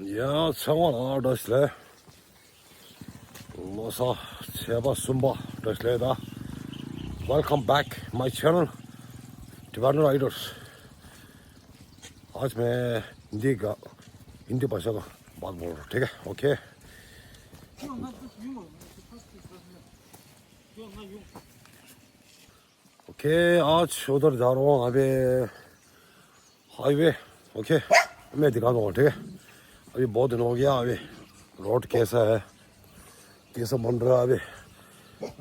Ja, 청원 어르슬레. Losa Cheba Sumba Dasleda. Welcome back my channel. Tibetan Riders. आज मैं हिंदी भाषा का बात बोल रहा हूँ, ठीक है? ओके ओके आज उधर जा रहा हूँ अभी हाईवे ओके मैं दिखा दूँगा, ठीक है? अभी बहुत दिन हो गया, अभी रोड कैसा है कैसा बन रहा है अभी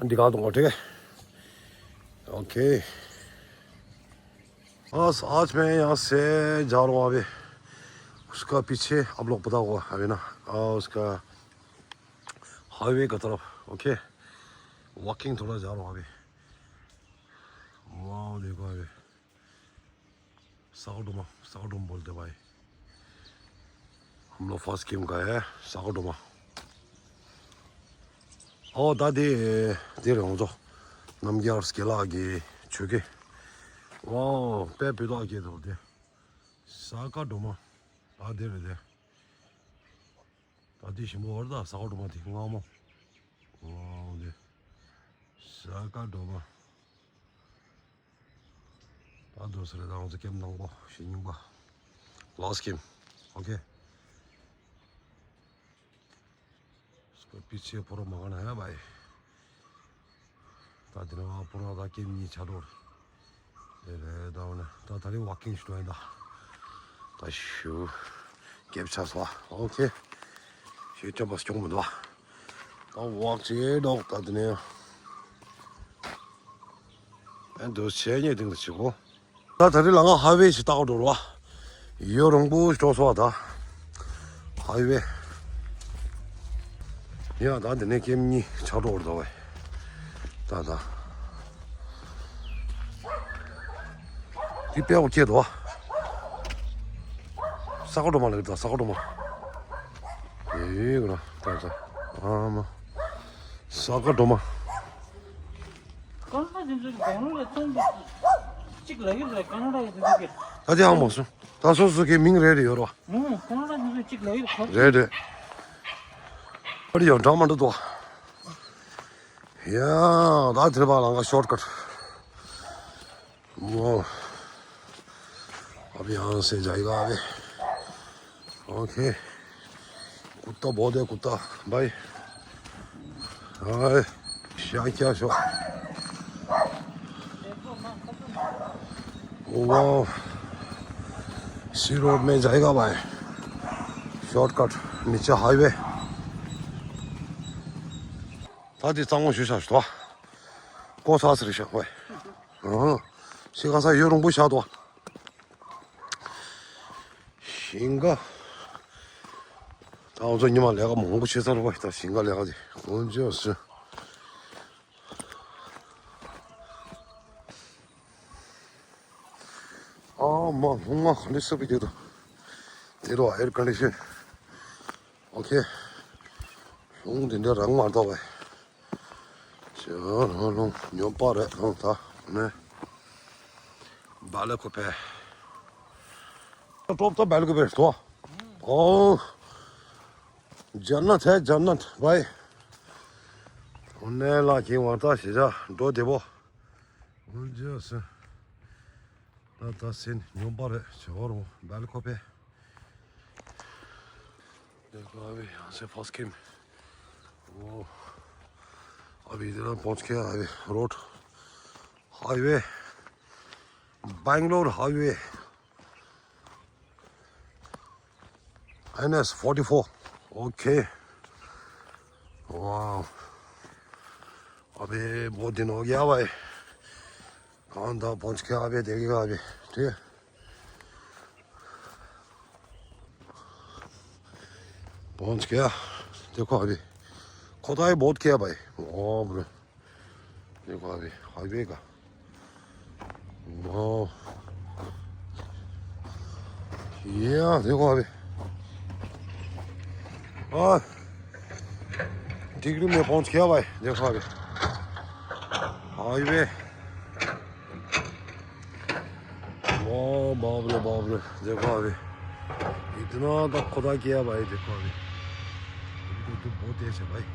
दिखा दूँगा, ठीक है? ओके बस आज मैं यहाँ से जा रहा हूँ अभी उसका पीछे आप लोग पता होगा अभी ना उसका हाईवे की तरफ ओके वॉकिंग थोड़ा जा रहा हूँ अभी। वाह देखो अभी साउडुम बोलते भाई, हम लोग फर्स्ट गेम का है साउडुमा दादी तेरे हो जो नमगियार स्केलागी चुके वाह पे पिलो आगे तो दे साकाडुमा दादी रे दे 다디 심어르다 사고도마티 ngamo 네 사카도마 다도스레다 어제 게임 나고 신인바 last game 오케이 스코 피치에 보러 먹어나 해 바이 다디나 보러 다 게임이 자로 네네 다오네 다 다리 워킹 시도한다 다시 게임 차서 오케이 Shit, was jong da. Da walk je dog da ne. En do chen ye ding de chigo. Da da lang highway chi da do lo. Yo rong bu zhuo shuo da. Highway. Ya da de ne game ni cha do da wei. Da da. Di biao jie duo. Sa go do ma le da, sa go do ma. 이거라 따자 아마 싸가 도마 다시 한번 보소 다소스게 민레리 열어 레레 어디 연장만도 도 야, 나 들어봐라 셔트컷 뭐 अभी यहाँ से जाएगा अभी okay कुत्ता बहुत है कुत्ता भाई हाय क्या शो वाह सी रोड में जाएगा भाई शॉर्टकट नीचे हाईवे 다디 장원 주샤 도 고사스리 셔 왜 시가사 요롱 부샤도 신가我说你妈两个蒙不起色了吧？到新个两个的，我就是。妈，你是不是的？这个 air condition。OK。用点点人玩到呗。这弄牛扒的，弄它呢。摆了个牌。多摆了个牌多。哦。जन्नत है जन्नत भाई उन्हें लाके वाता सीधा दो देवो मुझे से ताता सिन न्यूबार चोरो बैलको पे देखो अभी यहाँ से फर्स्ट गेम वो अभी इधर पहुँच गया अभी road highway Bangalore highway NS 44 okay वाह अभी बहुत दिन हो गया भाई कहाँ था पहुँच के अभी देखेगा अभी ठीक है पहुँच गया देखो अभी खुदाई बहुत किया भाई वाह ब्रो देखो अभी हाईवे का वाह ये देखो अभी डिग्री में पहुंच गया भाई देखो अभी हाईवे बाप रे देखो अभी इतना तो खुदा किया भाई, देखो अभी तो बहुत तेज है भाई,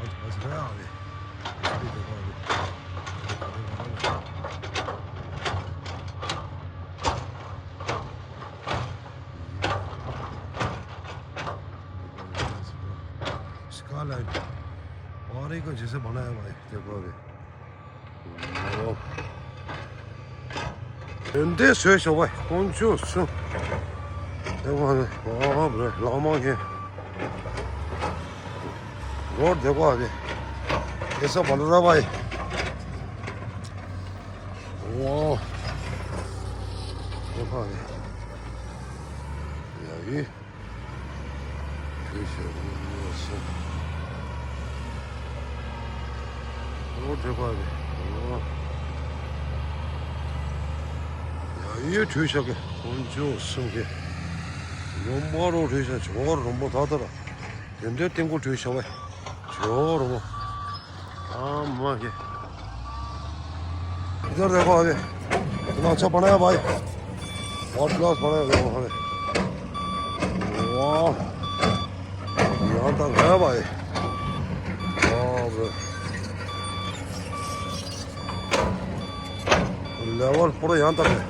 आज फंस गया अभी। अभी देखो अभी स्काई लाइन और एक जैसे बना है भाई, देखो अभी Önde söz o vay, konuşuyorsun. Devam et. Abi, lama ki. Road देखो अभी कैसा बन रहा भाई, वाह देखो अभी यही रोड देखो अभी, 여기 주의하게 건조 승계 롬바로 주의하 저로 롬바 다더라 연대 땡고 주의하와 저로 뭐 아마게 इधर देखो अभी इतना अच्छा बनाया भाई, बहुत क्लास बनाया देखो हमें, वाह यहाँ तक है भाई, लेवल पूरा यहाँ तक है।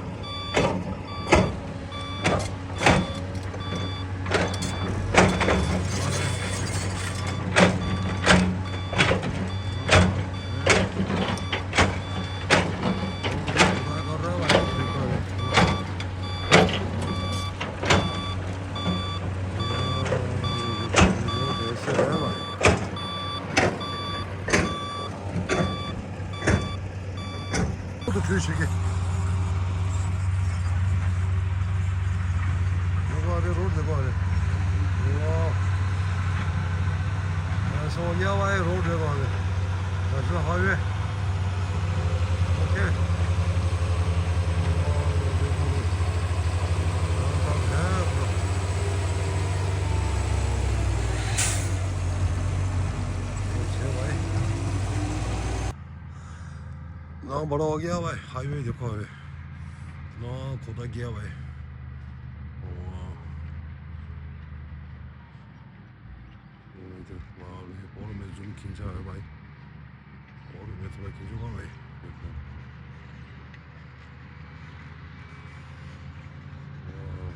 또 주의시게 देखो अरे रोड देखो अरे, वाह ऐसा हो गया भाई, रोड देखो अरे नेशनल हाईवे, ओके ना बड़ा हो गया भाई हाईवे, देखो अभी ना खुदा गया भाई, और में जूम खींचा है भाई, और मैं थोड़ा खींचूंगा भाई,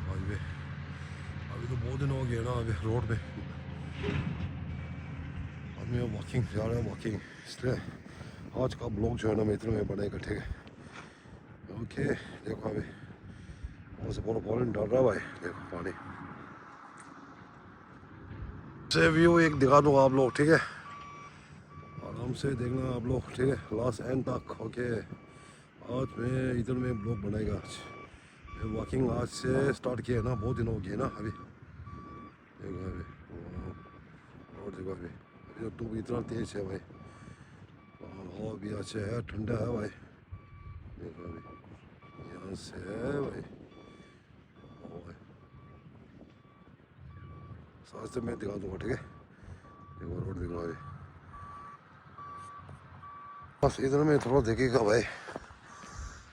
हाईवे अभी तो बहुत दिन हो गए ना अभी रोड पे, आदमी वॉकिंग जा रहे हैं वॉकिंग, इसलिए आज का ब्लॉग जो है ना मैं इतने में बनेगा, ठीक है ओके। देखो अभी वहाँ से पूरा पानी डाल रहा है भाई, देखो पानी से व्यू एक दिखा दूँगा आप लोग, ठीक है आराम से देखना आप लोग, ठीक है लास्ट एंड तक, ओके। आज मैं इधर में ब्लॉग बनाएगा, आज मैं वॉकिंग आज से स्टार्ट किया है ना, बहुत दिन हो गए ना अभी, देखो अभी और देखो अभी तो धूप इतना तेज है भाई, हवा भी अच्छा है, ठंडा है भाई, देखो अभी यहाँ से है भाई, साथ से मैं दिखा दूँगा, ठीक है देखो रोड देखो अभी, बस इधर में थोड़ा देखेगा भाई,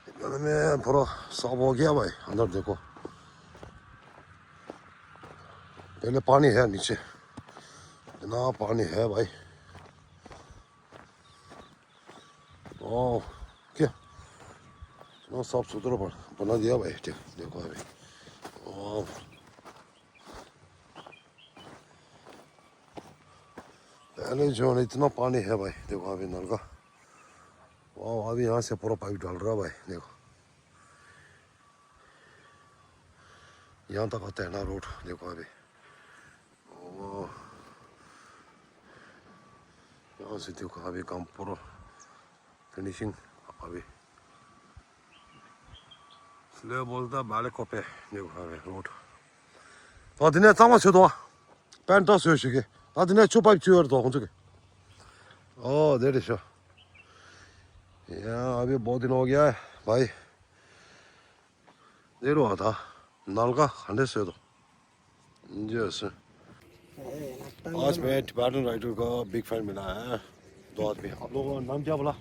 इधर में थोड़ा साफ हो गया भाई, अंदर देखो पहले पानी है नीचे, इतना पानी है भाई, ओह क्या इतना साफ सुथरा बना दिया भाई, देखो अभी ओह पहले जो है इतना पानी है भाई, देखो अभी नल का, वाह अभी यहाँ से पूरा पाइप डाल रहा भाई, देखो यहाँ तक आता है ना रोड, देखो अभी यहाँ से देखो अभी काम पूरा फिनिशिंग अभी, इसलिए बोलता बाले को पे देखो अभी रोड, 어디네 담아쳐도 뺀다 소식이 어디네 초밥 주어도 혼자게 내리셔 या अभी बहुत दिन हो गया है भाई, देर हुआ था नल का खंडे से तो जैसे आज मैं टिबेटन राइडर का बिग फैन मिला है, दो आदमी। आप लोगों का नाम क्या बोला?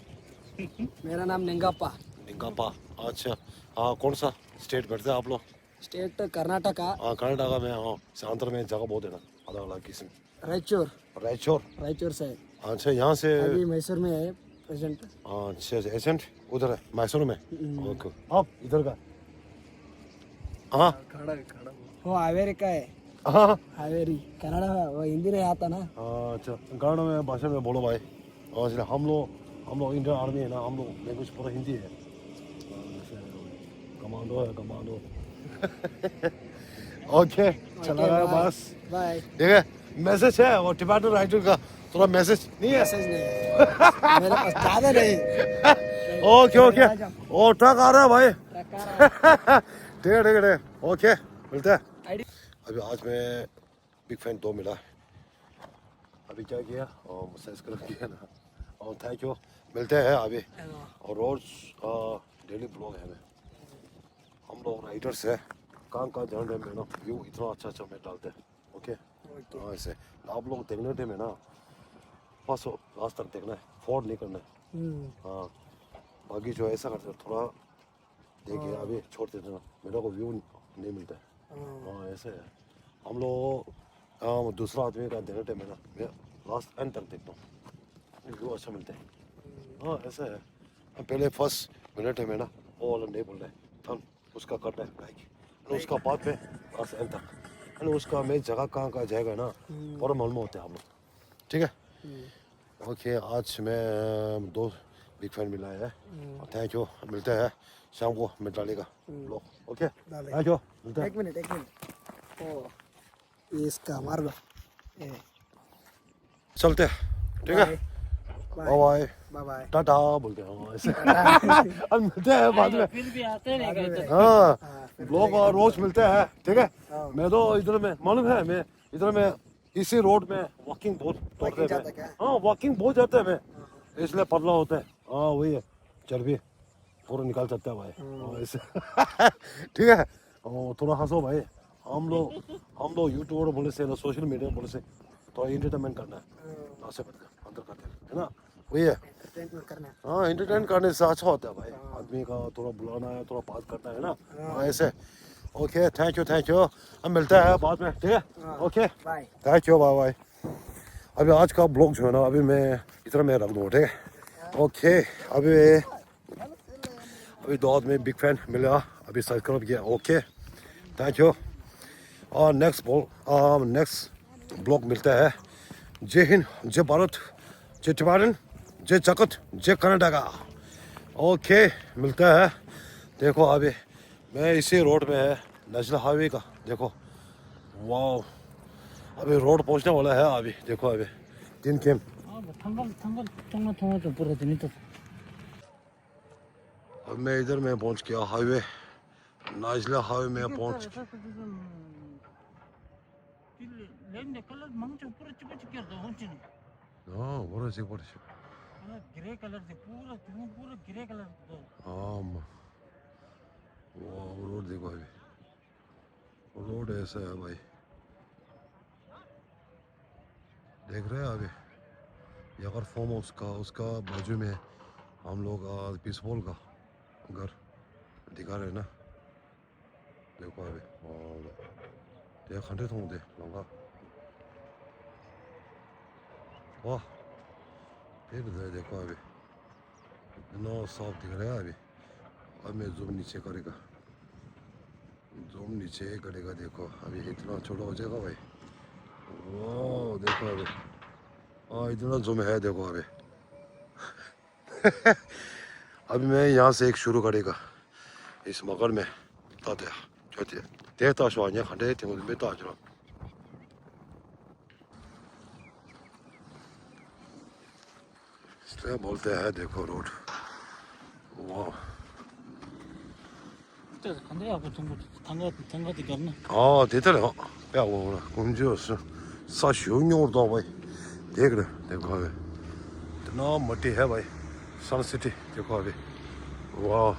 मेरा नाम निंगापा। निंगापा, अच्छा हाँ कौन सा स्टेट करते हैं आप लोग? स्टेट कर्नाटका हाँ कर्नाटका में हाँ सेंटर में जगह बहुत है ना अलग अलग किस्म रायचूर रायचूर रायचूर से अच्छा यहाँ से अभी मैसूर में है प्रेजेंट अच्छा एजेंट उधर है मैसूर में ओके आप इधर का हाँ वो हावेरी का है हाँ हावेरी कन्नड़ा वो हिंदी नहीं आता ना अच्छा कन्नड़ में भाषा में बोलो भाई और इसलिए हम लोग इंडियन आर्मी है ना हम लोग लैंग्वेज पूरा हिंदी है कमांडो है कमांडो ओके चला गया बस बाय ठीक है मैसेज है वो टिबेटन राइटर का थोड़ा मैसेज नहीं है मैसेज नहीं है मेरे पास ज्यादा नहीं ओके ओके ओ ट्रक आ रहा है भाई रखा ठीक है ठीक है ठीक है ओके मिलते हैं आईडी अभी आज मैं बिग फैन 2 मिला अभी क्या किया और सब्सक्राइब किया ना और थैंक यू मिलते हैं अभी और रोज डेली ब्लॉग है मैं हम लोग राइटर्स है कहाँ कहाँ जान रहे हैं ना व्यू इतना अच्छा अच्छा मैं डालते हैं ओके हाँ ऐसे आप लोग देखने टाइम है ना बस लास्ट तक देखना है फॉर्ड नहीं करना है हाँ बाकी जो ऐसा करते हैं थोड़ा देखिए अभी छोड़ देते ना मेरे को व्यू नहीं मिलता है हाँ ऐसे है हम लोग दूसरा आदमी का देखने टाइम है ना मैं लास्ट एंड तक देखता हूँ व्यू अच्छा मिलता है हाँ ऐसा है हम पहले फर्स्ट मिनट में ना वो वाला नहीं बोल रहे हम उसका करना है लाइक उसका बाद में लास्ट एंड तक उसका मैं जगह कहाँ कहाँ जाएगा ना और मालूम होते हैं हम लोग ठीक है ओके आज मैं 2 बिग फैन मिला है थैंक यू मिलते हैं शाम को मैं डालेगा ब्लॉग ओके थैंक यू मिलते हैं एक मिनट ओ इसका मार दो चलते हैं ठीक है bye bye bye bye tata बोलते हैं ऐसे अब मिलते हैं बाद में फिर भी आते नहीं हाँ ब्लॉग रोज मिलते हैं ठीक है मैं तो इधर में मालूम है मैं इधर में इसी रोड में वॉकिंग बहुत दौड़ते हैं हाँ वॉकिंग बहुत जाते हैं मैं इसलिए पतला होता है हाँ वही है चर्बी पूरा निकाल सकता है भाई हाँ, ऐसे ठीक है थोड़ा हंसो भाई हम लोग यूट्यूबर बोले से सोशल मीडिया बोले से थोड़ा एंटरटेनमेंट करना है अंदर करते हैं है ना वही है हाँ एंटरटेन करने से अच्छा होता है भाई आदमी का थोड़ा बुलाना है थोड़ा बात करना है ना हाँ, ऐसे ओके थैंक यू हम मिलते हैं बाद में ठीक है okay thank you bye bye अभी आज का ब्लॉग जो है ना अभी मैं इतना मैं रख दूँ ठीक है ओके अभी 2 आदमी बिग फैन मिला अभी सब्सक्राइब किया ओके थैंक यू और नेक्स्ट ब्लॉग मिलता है जय हिंद जय भारत जय टिबेटन जय जगत जय कर्नाटका ओके मिलता है देखो अभी मैं इसी रोड में है नेशनल हाईवे का देखो वाह अभी रोड पहुंचने वाला है अभी देखो अभी 3 केम अब मैं इधर में पहुंच गया हाईवे नेशनल हाईवे में पहुंच हाँ बड़ा ग्रे कलर से पूरा ग्रे कलर हाँ वाह रोड देखो अभी रोड ऐसा है भाई देख रहे हैं अभी यार फॉर्म हाउस का उसका बाजू में हम लोग पीसफुल का घर दिखा रहे हैं ना देखो अभी देख खंडे थों दे लंगा वाह फिर देखो अभी इतना साफ दिख रहा है अभी अब मैं जूम नीचे करेगा देखो अभी इतना छोटा हो जाएगा भाई वाह देखो अभी हाँ इतना जूम है देखो अभी अभी मैं यहाँ से एक शुरू करेगा इस मगर में ताते छोटे देता शो आने खंडे थे में ताजरा इसलिए बोलते हैं देखो रोड वाह 아, 되더라. 야, 오라. 공주였어. 사시용이 오다 भाई. देख रहे देखो अभी इतना मट्टी है भाई सन सिटी देखो अभी वाह